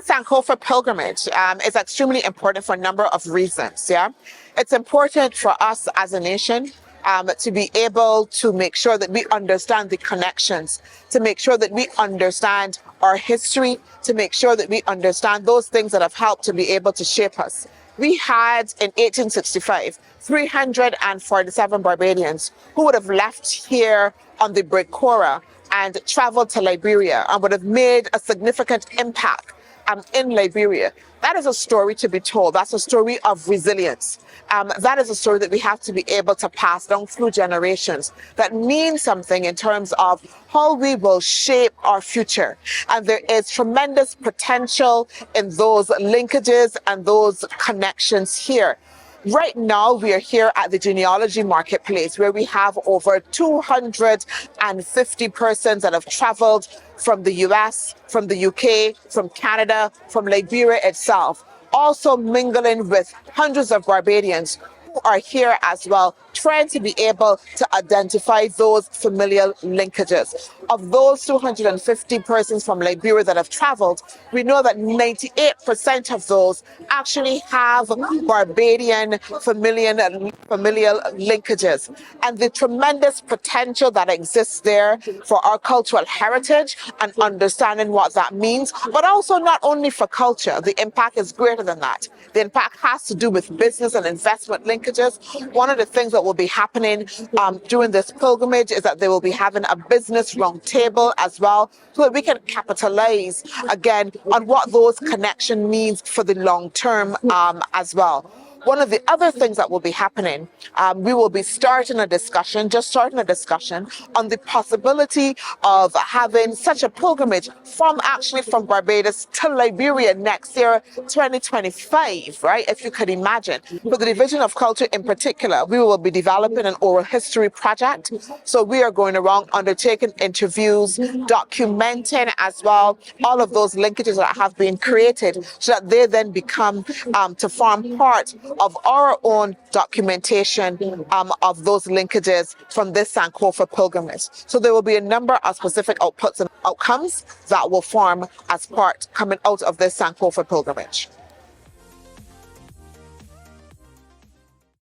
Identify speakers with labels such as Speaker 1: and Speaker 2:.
Speaker 1: this Sankofa pilgrimage is extremely important for a number of reasons. Yeah, it's important for us as a nation to be able to make sure that we understand the connections, to make sure that we understand our history, to make sure that we understand those things that have helped to be able to shape us. We had in 1865 347 Barbadians who would have left here on the Breakora and traveled to Liberia and would have made a significant impact in Liberia. That is a story to be told. That's a story of resilience. That is a story that we have to be able to pass down through generations that means something in terms of how we will shape our future. And there is tremendous potential in those linkages and those connections here. Right now, we are here at the Genealogy Marketplace, where we have over 250 persons that have traveled from the US, from the UK, from Canada, from Liberia itself, also mingling with hundreds of Barbadians who are here as well, trying to be able to identify those familial linkages. Of those 250 persons from Liberia that have traveled, we know that 98% of those actually have Barbadian familial linkages. And the tremendous potential that exists there for our cultural heritage and understanding what that means, but also not only for culture, the impact is greater than that. The impact has to do with business and investment linkages. One of the things that will be happening during this pilgrimage is that they will be having a business roundtable as well, so that we can capitalize again on what those connection means for the long term as well. One of the other things that will be happening, we will be starting a discussion on the possibility of having such a pilgrimage from Barbados to Liberia next year, 2025, right? If you could imagine. For the Division of Culture in particular, we will be developing an oral history project. So we are going around undertaking interviews, documenting as well all of those linkages that have been created so that they then become to form part of our own documentation of those linkages from this Sankofa pilgrimage. So there will be a number of specific outputs and outcomes that will form as part coming out of this Sankofa pilgrimage.